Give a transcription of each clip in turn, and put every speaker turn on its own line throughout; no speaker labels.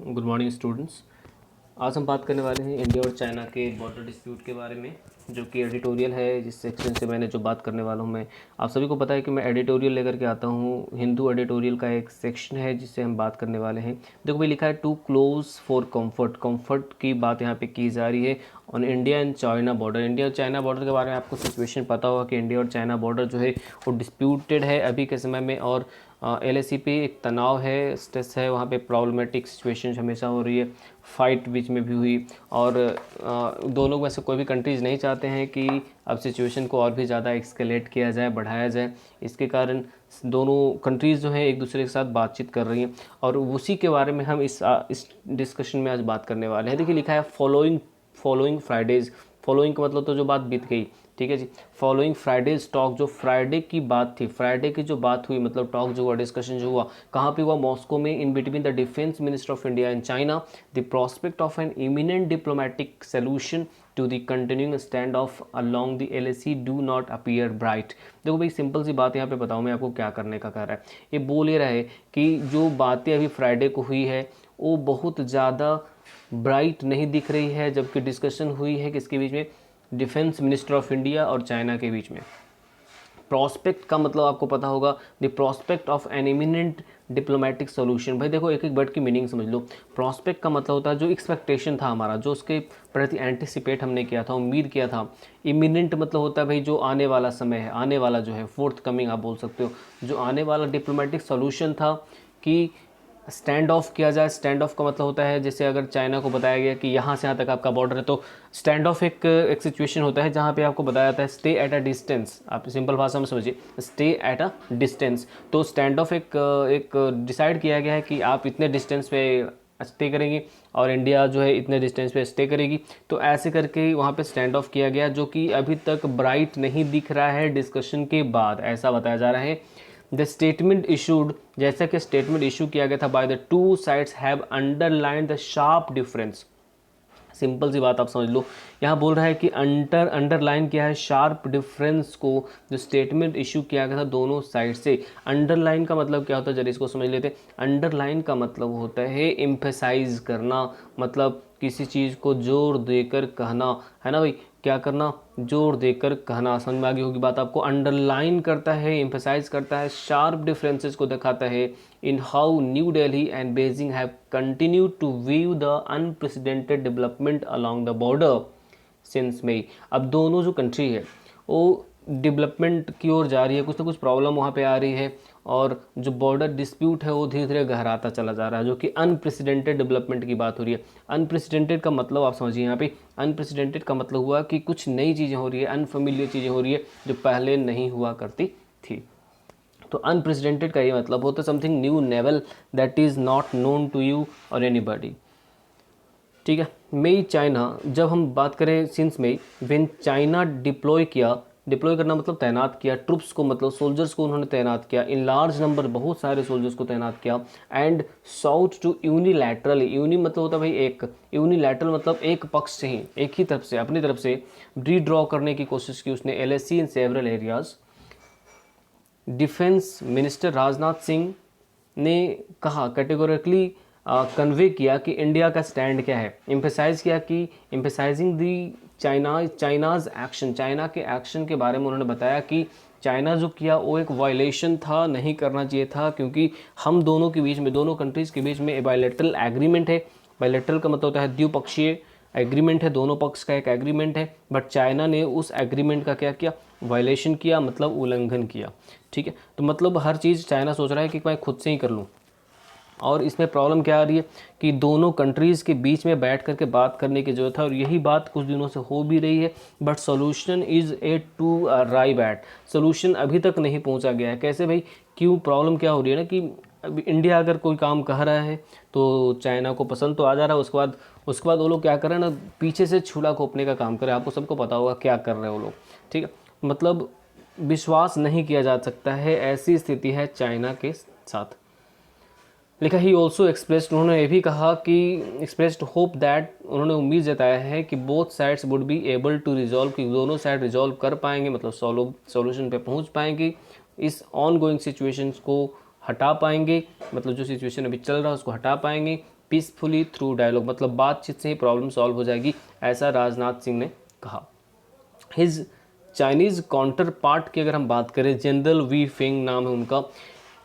Good morning students. आज हम बात करने वाले हैं इंडिया और चाइना के बॉर्डर डिस्प्यूट के बारे में, जो कि एडिटोरियल है। जिस सेक्शन से मैंने जो बात करने वाला हूँ, मैं आप सभी को पता है कि मैं एडिटोरियल लेकर के आता हूँ। हिंदू एडिटोरियल का एक सेक्शन है जिससे हम बात करने वाले हैं। देखो भाई, लिखा है too close for comfort. Comfort की बात यहाँ पे की जा रही है on India and China border. India और चाइना बॉर्डर के बारे में आपको सिचुएशन पता होगा कि इंडिया और चाइना बॉर्डर जो है वो डिस्प्यूटेड है अभी के समय में, और एलएसी पे एक तनाव है, स्ट्रेस है, वहाँ पे प्रॉब्लमेटिक सिचुएशन हमेशा हो रही है। फाइट बीच में भी हुई, और दोनों में से कोई भी कंट्रीज़ नहीं चाहते हैं कि अब सिचुएशन को और भी ज़्यादा एक्सकेलेट किया जाए, बढ़ाया जाए। इसके कारण दोनों कंट्रीज़ जो हैं एक दूसरे के साथ बातचीत कर रही हैं, और उसी के बारे में हम इस डिस्कशन में आज बात करने वाले हैं। देखिए, लिखा है फॉलोइंग फ्राइडेज़। फॉलोइंग का मतलब तो जो बात बीत गई, ठीक है जी। फॉलोइंग फ्राइडेज टॉक, जो फ्राइडे की बात थी, फ्राइडे की जो बात हुई, मतलब टॉक जो हुआ, डिस्कशन जो हुआ, कहाँ पे हुआ? मॉस्को में, in between the defence minister of India and China, the prospect of an imminent diplomatic solution to the continuing stand off along the LAC do not appear bright. देखो भाई, सिंपल सी बात यहाँ पे बताऊँ मैं आपको क्या करने का कह रहा है। ये बोल ये रहा है कि जो बातें अभी फ्राइडे को हुई है वो बहुत ज़्यादा ब्राइट नहीं दिख रही है, जबकि डिस्कशन हुई है किसके बीच में? डिफेंस मिनिस्टर ऑफ इंडिया और चाइना के बीच में। प्रोस्पेक्ट का मतलब आपको पता होगा, the prospect of an imminent diplomatic solution. भाई देखो, एक एक वर्ड की मीनिंग समझ लो। प्रोस्पेक्ट का मतलब होता है जो एक्सपेक्टेशन था हमारा, जो उसके प्रति एंटिसिपेट हमने किया था, उम्मीद किया था। इमिनेंट मतलब होता है भाई जो आने वाला समय है, आने वाला जो है, फोर्थ कमिंग आप बोल सकते हो। जो आने वाला डिप्लोमेटिक सोल्यूशन था कि स्टैंड ऑफ किया जाए। स्टैंड ऑफ का मतलब होता है, जैसे अगर चाइना को बताया गया कि यहाँ से यहाँ तक आपका बॉर्डर है, तो स्टैंड ऑफ एक सिचुएशन होता है जहाँ पे आपको बताया जाता है स्टे एट अ डिस्टेंस। आप सिंपल भाषा में समझिए, स्टे एट अ डिस्टेंस। तो स्टैंड ऑफ एक डिसाइड किया गया है कि आप इतने डिस्टेंस पे स्टे करेंगे और इंडिया जो है इतने डिस्टेंस पे स्टे करेगी। तो ऐसे करके वहाँ पे स्टैंड ऑफ किया गया, जो कि अभी तक ब्राइट नहीं दिख रहा है डिस्कशन के बाद, ऐसा बताया जा रहा है। द स्टेटमेंट इशूड, जैसा कि स्टेटमेंट इशू किया गया था, by the two sides have underline the sharp difference. Simple सी बात आप समझ लो, यहाँ बोल रहा है कि अंडरलाइन किया है शार्प डिफरेंस को, जो स्टेटमेंट इशू किया गया था दोनों साइड से। अंडरलाइन का मतलब क्या होता है, जरा इसको समझ लेते हैं। अंडरलाइन का मतलब होता है एम्फेसाइज करना, मतलब किसी चीज़ को जोर देकर कहना, है ना भाई? क्या करना? जोर देकर कहना। समझ में आ गई होगी बात आपको। अंडरलाइन करता है, एम्फेसाइज करता है, शार्प डिफरेंसेस को दिखाता है in how New Delhi and Beijing have continued to view the unprecedented development along the border since May. अब दोनों जो कंट्री है वो डेवलपमेंट की ओर जा रही है, कुछ ना कुछ प्रॉब्लम वहाँ पे आ रही है, और जो बॉर्डर डिस्प्यूट है वो धीरे धीरे गहराता चला जा रहा है, जो कि अनप्रेसिडेंटेड डेवलपमेंट की बात हो रही है। अनप्रेसिडेंटेड का मतलब आप समझिए, यहाँ पे अनप्रेसिडेंटेड का मतलब हुआ कि कुछ नई चीज़ें हो रही है, अनफेमिलियर चीज़ें हो रही है जो पहले नहीं हुआ करती थी। तो अनप्रेसिडेंटेड का ये मतलब होता है something new novel that is not known to you और एनीबॉडी। ठीक है। मई चाइना, जब हम बात करें since May, when China deploy किया, डिप्लॉय करना मतलब तैनात किया, ट्रुप्स को मतलब सोल्जर्स को उन्होंने तैनात किया, इन लार्ज नंबर, बहुत सारे सोल्जर्स को तैनात किया। And south to unilateral, uni मतलब होता है भाई एक, यूनिलैटरल मतलब एक पक्ष से ही, एक ही तरफ से, अपनी तरफ से रीड्रॉ करने की कोशिश की उसने LAC in several areas. Defence minister Rajnath Singh ने कहा, कैटेगोरिकली कन्वे किया कि इंडिया का स्टैंड क्या है। एम्फेसाइज किया कि एम्फेसाइजिंग दी चाइनाज एक्शन, चाइना के एक्शन के बारे में उन्होंने बताया कि चाइना जो किया वो एक वायलेशन था, नहीं करना चाहिए था, क्योंकि हम दोनों के बीच में, दोनों कंट्रीज़ के बीच में बायलैटरल एग्रीमेंट है। बायलैटरल का मतलब होता है द्विपक्षीय एग्रीमेंट है, दोनों पक्ष का एक एग्रीमेंट है, बट चाइना ने उस एग्रीमेंट का क्या किया? वायलेशन किया, मतलब उल्लंघन किया। ठीक है। तो मतलब हर चीज़ चाइना सोच रहा है कि मैं खुद से ही कर लूँ, और इसमें प्रॉब्लम क्या आ रही है कि दोनों कंट्रीज़ के बीच में बैठ करके बात करने की जरूरत है, और यही बात कुछ दिनों से हो भी रही है, but solution is a to arrive at. Solution अभी तक नहीं पहुंचा गया है। कैसे भाई? क्यों? प्रॉब्लम क्या हो रही है ना कि अभी इंडिया अगर कोई काम कह रहा है तो चाइना को पसंद तो आ जा रहा है, उसके बाद वो लोग क्या कर रहे हैं ना, पीछे से छुरा घोंपने का काम कर रहे हैं। आपको सबको पता होगा क्या कर रहे हैं वो लोग। ठीक है। मतलब विश्वास नहीं किया जा सकता है, ऐसी स्थिति है चाइना के साथ। लिखा ही ऑल्सो एक्सप्रेस्ड, उन्होंने ये भी कहा कि एक्सप्रेस्ड होप दैट, उन्होंने उम्मीद जताया है कि both sides would be able to resolve, कि दोनों साइड रिजॉल्व कर पाएंगे, मतलब सॉल्यूशन पे पहुंच पाएंगे, इस ऑन गोइंग सिचुएशंस को हटा पाएंगे, मतलब जो सिचुएशन अभी चल रहा है उसको हटा पाएंगे, पीसफुली थ्रू डायलॉग, मतलब बातचीत से ही प्रॉब्लम सॉल्व हो जाएगी, ऐसा राजनाथ सिंह ने कहा। हिज चाइनीज़ काउंटर पार्ट की अगर हम बात करें, जनरल वी फेंग नाम है उनका,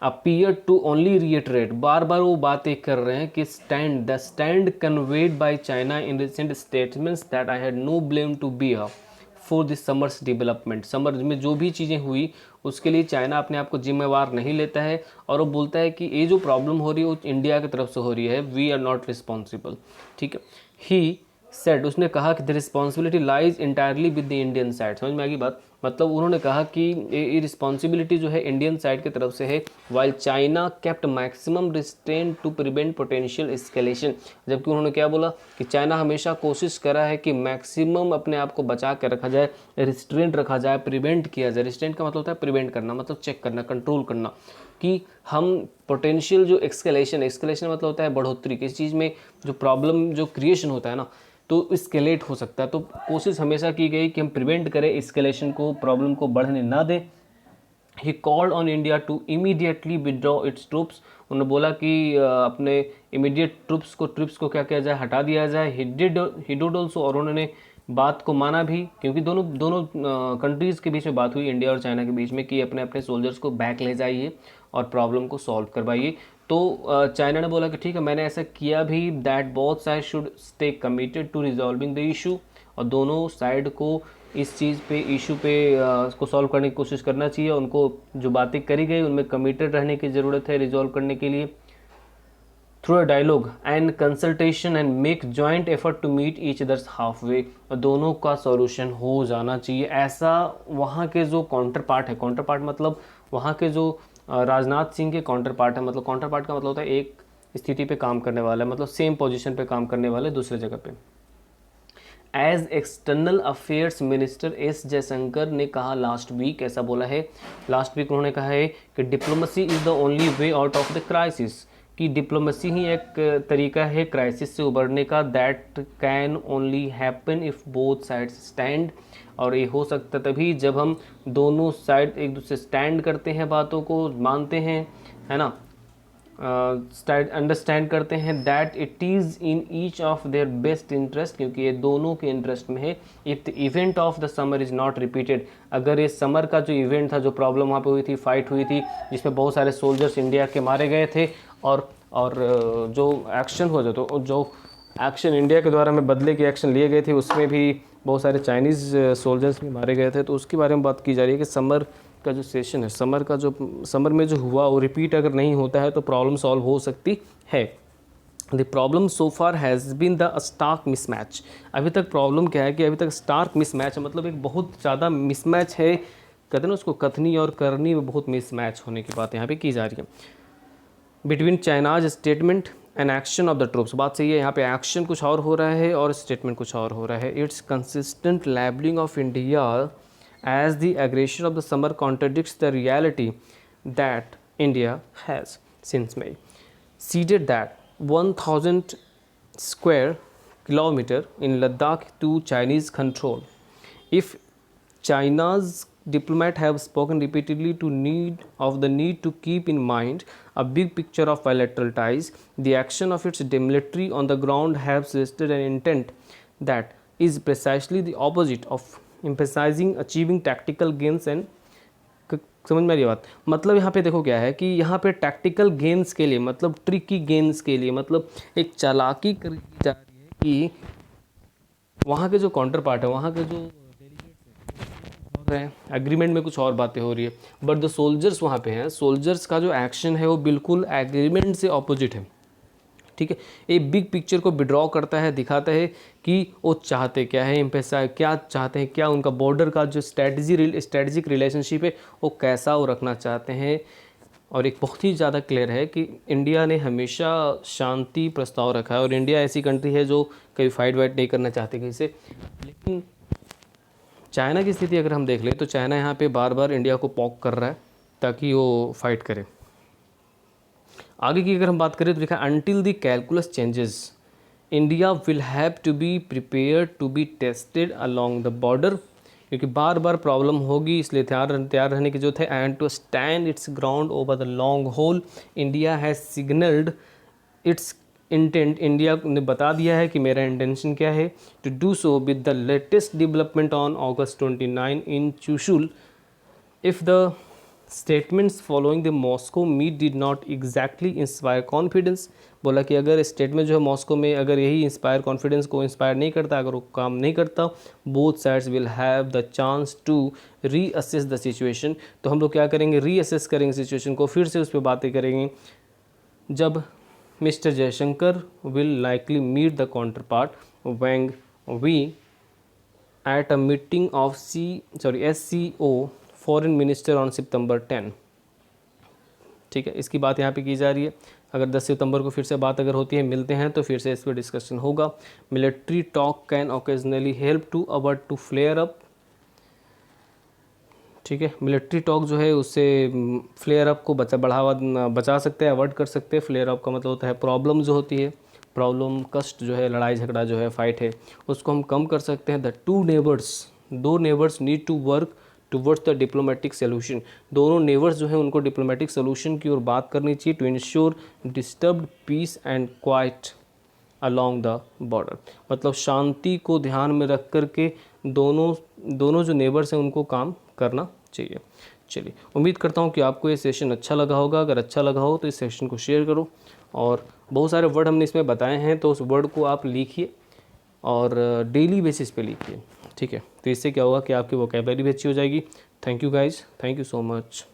अपीयर टू ओनली रिएटरेट, बार बार वो बातें कर रहे हैं कि the stand conveyed by China in recent statements that I had no blame to be for this summer's development. Summer में जो भी चीज़ें हुई उसके लिए चाइना अपने आप को जिम्मेवार नहीं लेता है, और वो बोलता है कि ये जो प्रॉब्लम हो रही है वो इंडिया की तरफ से हो रही है, वी आर नॉट रिस्पॉन्सिबल। ठीक है, ही सेड, उसने कहा कि the responsibility lies entirely with the Indian side. समझ में आ गई बात, मतलब उन्होंने कहा कि ये रिस्पॉन्सिबिलिटी जो है इंडियन साइड की तरफ से है, while China kept maximum restraint to prevent potential escalation. जबकि उन्होंने क्या बोला कि चाइना हमेशा कोशिश करा है कि मैक्सिमम अपने आप को बचा कर रखा जाए, रिस्ट्रेंट रखा जाए, प्रिवेंट किया जाए। रिस्ट्रेंट का मतलब होता है प्रिवेंट करना, मतलब चेक करना, कंट्रोल करना, कि हम पोटेंशियल जो एक्सकेलेशन मतलब होता है बढ़ोतरी, किसी चीज़ में जो प्रॉब्लम जो क्रिएशन होता है ना, तो स्केलेट हो सकता है, तो कोशिश हमेशा की गई कि हम प्रिवेंट करें एस्केलेशन को, प्रॉब्लम को बढ़ने ना दें। He called on India to immediately withdraw its troops, उन्होंने बोला कि अपने इमीडिएट ट्रूप्स को क्या किया जाए, हटा दिया जाए। ही डिड ऑल्सो, और उन्होंने बात को माना भी, क्योंकि दोनों कंट्रीज़ के बीच में बात हुई, इंडिया और चाइना के बीच में, कि अपने अपने सोल्जर्स को बैक ले जाइए और प्रॉब्लम को सॉल्व करवाइए। तो चाइना ने बोला कि ठीक है, मैंने ऐसा किया भी, that both side should stay committed to resolving the issue, और दोनों साइड को इस चीज़ पे, इशू पे इसको सॉल्व करने की कोशिश करना चाहिए। उनको जो बातें करी गई उनमें कमिटेड रहने की ज़रूरत है रिजॉल्व करने के लिए, through a dialogue and consultation and make joint effort to meet each others halfway, दोनों का सॉल्यूशन हो जाना चाहिए। ऐसा वहाँ के जो काउंटर पार्ट है, काउंटर पार्ट मतलब वहाँ के जो राजनाथ सिंह के काउंटर पार्ट है, मतलब काउंटर पार्ट का मतलब होता है एक स्थिति पे काम करने वाला है, मतलब सेम पोजीशन पे काम करने वाले दूसरे जगह पे। As external affairs minister S Jaishankar ने कहा लास्ट वीक, ऐसा बोला है लास्ट वीक, उन्होंने कहा है कि diplomacy is the only way out of the crisis, कि डिप्लोमेसी ही एक तरीका है क्राइसिस से उबरने का, that can only happen if both sides stand, और ये हो सकता तभी जब हम दोनों साइड एक दूसरे स्टैंड करते हैं, बातों को मानते हैं, है ना, अंडरस्टैंड करते हैं, that it is in each of their best interest, क्योंकि ये दोनों के इंटरेस्ट में है। If the event of the summer is not repeated, अगर ये समर का जो इवेंट था, जो प्रॉब्लम वहाँ पे हुई थी, फाइट हुई थी, जिसमें बहुत सारे सोल्जर्स इंडिया के मारे गए थे, और जो एक्शन हो जाता, तो जो एक्शन इंडिया के द्वारा में बदले के एक्शन लिए गए थे, उसमें भी बहुत सारे चाइनीज़ सोल्जर्स भी मारे गए थे, तो उसके बारे में बात की जा रही है कि समर का जो सेशन है, समर में जो हुआ वो रिपीट अगर नहीं होता है तो प्रॉब्लम सॉल्व हो सकती है। The problem so far has been the stark mismatch, अभी तक प्रॉब्लम क्या है कि अभी तक स्टार्क मिसमैच है, मतलब एक बहुत ज़्यादा मिसमैच है, कहते हैं ना उसको, कथनी और करनी में बहुत मिसमैच होने की बात यहाँ पे की जा रही है। Between China's statement and action of the troops, बात सही है, यहाँ पे एक्शन कुछ और हो रहा है और स्टेटमेंट कुछ और हो रहा है। It's consistent labelling of India as the aggression of the summer contradicts the reality that India has since May ceded that 1,000 square kilometer in Ladakh to Chinese control. If China's diplomats have spoken repeatedly to the need to keep in mind a big picture of bilateral ties, the action of its military on the ground has suggested an intent that is precisely the opposite of emphasizing achieving tactical gains and, समझ में आ रही बात, मतलब यहाँ पे देखो क्या है कि यहाँ पे टैक्टिकल गेंस के लिए, मतलब ट्रिकी गेंस के लिए, मतलब एक चालाकी करी जा रही है कि वहाँ के जो काउंटर पार्ट है, वहाँ के जो डेलीगेट्स हैं, एग्रीमेंट में कुछ और बातें हो रही है, बट द सोल्जर्स वहाँ पे हैं, सोल्जर्स का जो एक्शन है वो बिल्कुल एग्रीमेंट से ऑपोजिट है। ठीक है, एक बिग पिक्चर को विड्रॉ करता है, दिखाता है कि वो चाहते क्या है, एम्फेसा क्या चाहते हैं, क्या उनका बॉर्डर का जो स्ट्रेटजिक रिलेशनशिप है वो कैसा वो रखना चाहते हैं। और एक बहुत ही ज़्यादा क्लियर है कि इंडिया ने हमेशा शांति प्रस्ताव रखा है, और इंडिया ऐसी कंट्री है जो कभी फाइट वाइट नहीं करना चाहती कहीं से। लेकिन चाइना की स्थिति अगर हम देख लें तो चाइना यहाँ पे बार बार इंडिया को पॉक कर रहा है ताकि वो फाइट करे। आगे की अगर हम बात करें तो लिखा until the calculus changes India will have to be prepared to be tested along the border, क्योंकि बार बार प्रॉब्लम होगी, इसलिए तैयार रहने की जरूरत है। And to stand its ground over the long haul, India has signalled its intent, India ने बता दिया है कि मेरा इंटेंशन क्या है, to do so with the latest development on August 29 in Chushul if the statements following the Moscow meet did not exactly inspire confidence. बोला कि अगर स्टेटमेंट जो है मॉस्को में अगर यही इंस्पायर कॉन्फिडेंस को इंस्पायर नहीं करता, अगर वो काम नहीं करता, both sides will have the chance to reassess the situation. तो हम लोग क्या करेंगे, रीअसेस करेंगे सिचुएशन को, फिर से उस पर बातें करेंगे जब mister Jaishankar will likely meet the counterpart Wang Yi at a meeting of SCO foreign minister on September 10। ठीक है, इसकी बात यहाँ पे की जा रही है। अगर 10 सितंबर को फिर से बात अगर होती है, मिलते हैं तो फिर से इस पर डिस्कशन होगा। Military talk can occasionally help to avoid to flare up. ठीक है, मिलिट्री टॉक जो है उससे फ्लेयर अप को बचा सकते हैं, अवॉइड कर सकते हैं। फ्लेयर अप का मतलब होता है प्रॉब्लम जो होती है, प्रॉब्लम कष्ट जो है, लड़ाई झगड़ा जो है, फाइट है, उसको हम कम कर सकते हैं। द दो neighbours need to work towards the diplomatic solution. दोनों नेबर्स जो है उनको डिप्लोमेटिक सोल्यूशन की ओर बात करनी चाहिए, to ensure disturbed peace and quiet along the border. मतलब शांति को ध्यान में रख कर के दोनों जो नेबर्स हैं उनको काम करना चाहिए। चलिए, उम्मीद करता हूँ कि आपको ये सेशन अच्छा लगा होगा। अगर अच्छा लगा हो तो इस सेशन को शेयर करो, और बहुत सारे वर्ड हमने इसमें बताए हैं तो उस वर्ड को आप लिखिए और डेली बेसिस पे लिखिए। ठीक है, तो इससे क्या होगा कि आपकी वोकैबुलरी भी अच्छी हो जाएगी। Thank you guys, thank you so much.